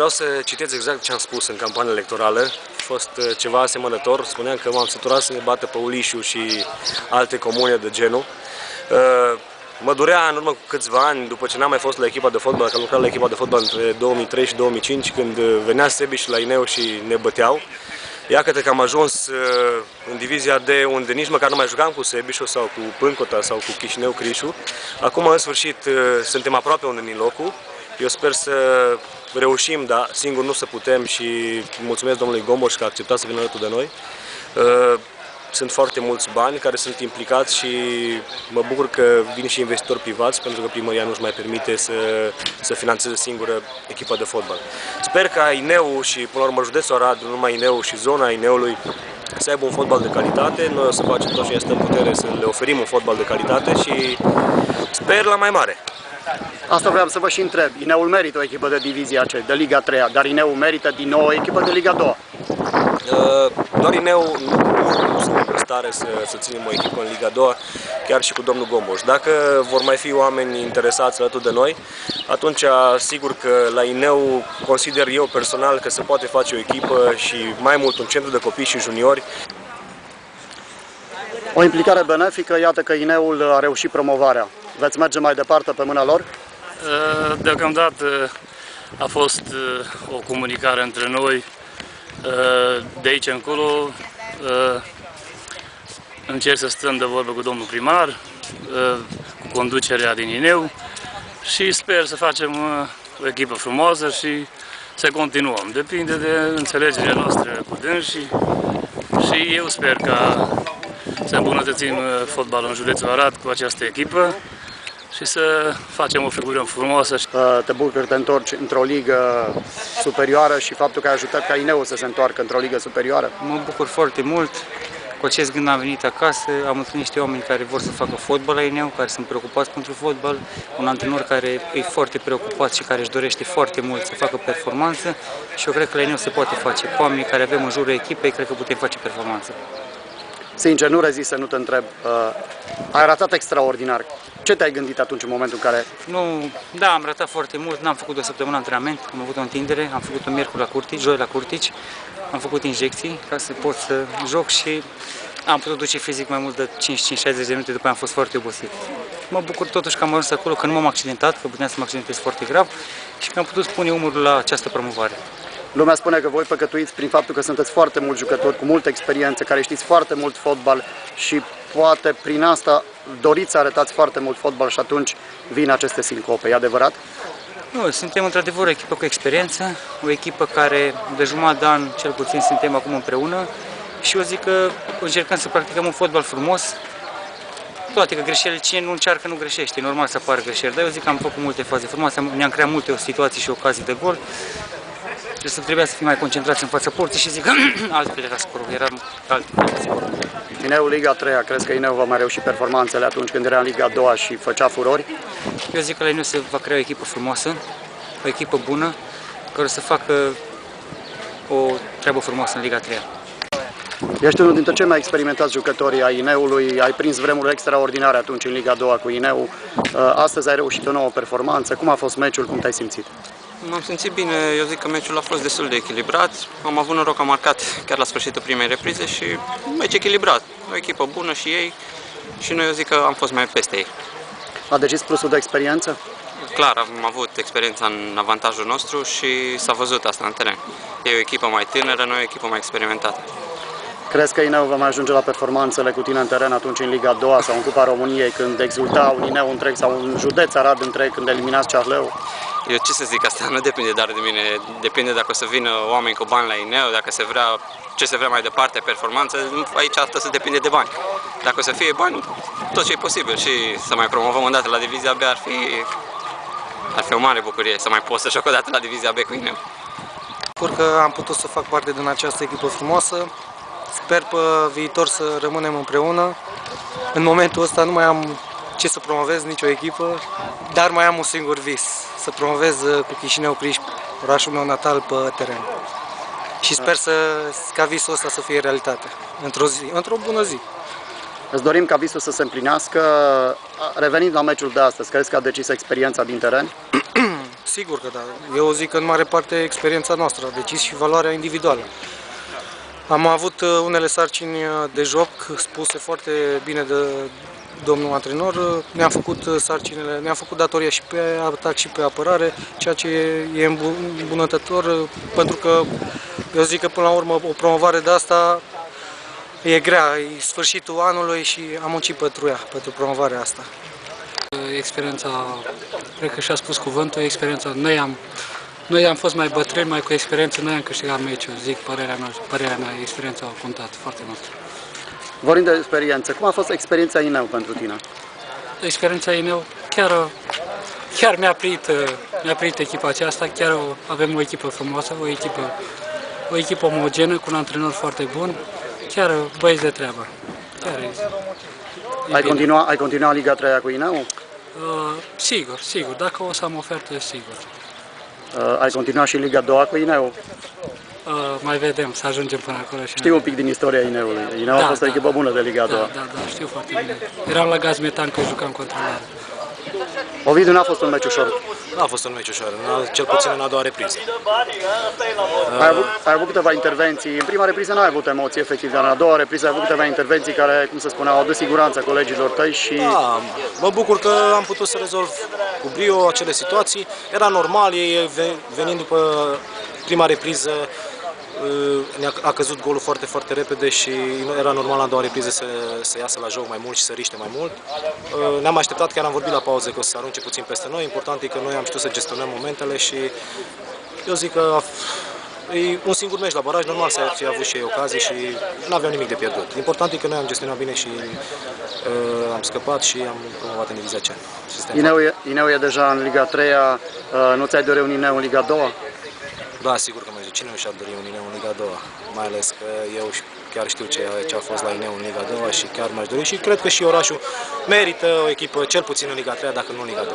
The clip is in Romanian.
Vreau să citez exact ce am spus în campania electorală. A fost ceva asemănător. Spuneam că m-am săturat să ne bată Păulișu și alte comune de genul. Mă durea în urmă cu câțiva ani, după ce n-am mai fost la echipa de fotbal, că am lucrat la echipa de fotbal între 2003 și 2005, când venea Sebiș la Ineu și ne băteau. Iată că am ajuns în divizia D, unde nici măcar nu mai jucam cu Sebișul sau cu Pâncota sau cu Chișinău Crișu. Acum, în sfârșit, suntem aproape unde ni locul. Eu sper să reușim, dar singur nu să putem, și mulțumesc domnului Gomboș că a acceptat să vină alături de noi. Sunt foarte mulți bani care sunt implicați și mă bucur că vin și investitori privați, pentru că primăria nu își mai permite să finanțeze singură echipa de fotbal. Sper ca Ineu și, până la urmă, județul Arad, nu numai Ineu, și zona Ineului să aibă un fotbal de calitate. Noi o să facem tot ce este în putere să le oferim un fotbal de calitate și sper la mai mare. Asta vreau să vă și întreb. Ineul merită o echipă de divizia C, de Liga 3, dar Ineul merită din nou o echipă de Liga 2. Doar Ineu nu suntem în stare să ținem o echipă în Liga 2, chiar și cu domnul Gomboș. Dacă vor mai fi oameni interesați alături de noi, atunci sigur că la Ineu consider eu personal că se poate face o echipă și mai mult un centru de copii și juniori. O implicare benefică, iată că Ineul a reușit promovarea. Veți merge mai departe pe mâna lor? Deocamdată a fost o comunicare între noi. De aici încolo încerc să stăm de vorbă cu domnul primar, cu conducerea din Ineu, și sper să facem o echipă frumoasă și să continuăm. Depinde de înțelegerea noastră cu dânsii și eu sper ca să îmbunătățim fotbalul în județul Arad cu această echipă și să facem o figură frumoasă. Te bucur că te întorci într-o ligă superioară și faptul că ai ajutat ca Ineu să se întoarcă într-o ligă superioară? Mă bucur foarte mult. Cu acest gând am venit acasă, am întâlnit niște oameni care vor să facă fotbal la Ineu, care sunt preocupați pentru fotbal, un antrenor care e foarte preocupat și care își dorește foarte mult să facă performanță, și eu cred că la Ineu se poate face. Cu oamenii care avem în jurul echipei, cred că putem face performanță. Sincer, nu rezist să nu te întreb. Ai ratat extraordinar. Ce te-ai gândit atunci în momentul în care... Da, am ratat foarte mult, n-am făcut o săptămână antrenament, am avut o întindere, am făcut-o miercuri la Curtici, joi la Curtici, am făcut injecții ca să pot să joc și am putut duce fizic mai mult de 55-60 de minute, după aia am fost foarte obosit. Mă bucur totuși că am ajuns acolo, că nu m-am accidentat, că puteam să mă accidentez foarte grav și că am putut pune umărul la această promovare. Lumea spune că voi păcătuiți prin faptul că sunteți foarte mulți jucători cu multă experiență, care știți foarte mult fotbal și poate prin asta doriți să arătați foarte mult fotbal și atunci vin aceste sincope. E adevărat? Nu, suntem într-adevăr o echipă cu experiență, o echipă care de jumătate de an cel puțin suntem acum împreună și eu zic că încercăm să practicăm un fotbal frumos. Toate că greșelile, cine nu încearcă nu greșește, e normal să apară greșeli, dar eu zic că am făcut multe faze frumoase, ne-am creat multe situații și ocazii de gol. Trebuia să fim mai concentrați în fața porții și zic că altfel era scorul, era altfel scorul. Ineu Liga 3, crezi că Ineu va mai reuși performanțele atunci când era în Liga 2 și făcea furori? Eu zic că la Ineu se va crea o echipă frumoasă, o echipă bună, care să facă o treabă frumoasă în Liga 3. Ești unul dintre cei mai experimentați jucători ai Ineului, ai prins vremuri extraordinare atunci în Liga 2 cu Ineu. Astăzi ai reușit o nouă performanță. Cum a fost meciul? Cum te-ai simțit? M-am simțit bine, eu zic că meciul a fost destul de echilibrat. Am avut noroc, am marcat chiar la sfârșitul primei reprize și meci echilibrat. O echipă bună și ei și noi, eu zic că am fost mai peste ei. A decis plusul de experiență? Clar, am avut experiența în avantajul nostru și s-a văzut asta în teren. E o echipă mai tânără, noi o echipă mai experimentată. Crezi că Ineu va mai ajunge la performanțele cu tine în teren atunci în Liga 2 sau în Cupa României, când exulta un Ineu întreg sau un județ Arad întreg când eliminați Ceahlău? Eu ce să zic, asta nu depinde doar de mine, depinde dacă o să vină oameni cu bani la Ineu, dacă se vrea, ce se vrea mai departe, performanță, aici asta se depinde de bani. Dacă o să fie bani, tot ce e posibil și să mai promovăm o dată la Divizia B ar fi o mare bucurie să mai pot să joc o dată la Divizia B cu Ineu. Sigur că am putut să fac parte din această echipă frumoasă. Sper pe viitor să rămânem împreună. În momentul ăsta nu mai am ce să promovez nicio echipă, dar mai am un singur vis, să promovez cu Chișinău Criș, orașul meu natal, pe teren. Și sper ca visul ăsta să fie realitate, într-o bună zi. Îți dorim ca visul să se împlinească. Revenind la meciul de astăzi, crezi că a decis experiența din teren? Sigur că da. Eu zic că în mare parte experiența noastră a decis și valoarea individuală. Am avut unele sarcini de joc spuse foarte bine de domnul antrenor. Ne-am făcut sarcinile, ne-am făcut datoria și pe atac și pe apărare, ceea ce e îmbunătător, pentru că eu zic că până la urmă o promovare de asta e grea, e sfârșitul anului și am muncit pentru ea, pentru promovarea asta. Experiența, cred că și-a spus cuvântul, experiența, noi am fost mai bătrâni, mai cu experiență, noi am câștigat meciul, zic părerea mea, experiența a contat foarte mult. Vorbim de experiență. Cum a fost experiența INEU pentru tine? Experiența INEU chiar mi-a prit echipa aceasta, chiar avem o echipă frumoasă, o echipă omogenă, cu un antrenor foarte bun, chiar băieți de treabă. Ai continua Liga 3 cu INEU? Sigur, dacă o să am ofertă, sigur. Ai continua și Liga 2 cu INEU? Mai vedem, să ajungem până acolo. Și Știu un pic din istoria INEU-ului. INEU a fost o echipă bună de Liga 2. Da, știu foarte bine. Eram la Gaz Metan că jucam contra la. Ovidiu, n-a fost un meci ușor. Nu a fost un meci ușor, cel puțin în a doua repriză. Ai avut câteva intervenții. În prima repriză n-ai avut emoții, efectiv, dar în a doua repriză ai avut câteva intervenții care, cum se spunea, au adus siguranță colegilor tăi și... Da, mă bucur că am putut să rezolv cu brio acele situații. Era normal, ei venind după prima repriză, a căzut golul foarte, foarte repede și era normal la a doua repriză să iasă la joc mai mult și să riște mai mult. Ne-am așteptat, chiar am vorbit la pauză că o să se arunce puțin peste noi. Important e că noi am știut să gestionăm momentele și eu zic că e un singur meci la baraj, normal să fi avut și ei ocazii și nu aveau nimic de pierdut. Important e că noi am gestionat bine și am scăpat și am promovat în divizia C. INEU e deja în Liga 3-a, nu ți-ai dori un INEU în Liga 2? Da, sigur că cine nu și-ar dori un INEU în Liga 2, mai ales că eu chiar știu ce a fost la INEU în Liga 2 și chiar m-aș dori și cred că și orașul merită o echipă cel puțin în Liga 3, dacă nu în Liga 2.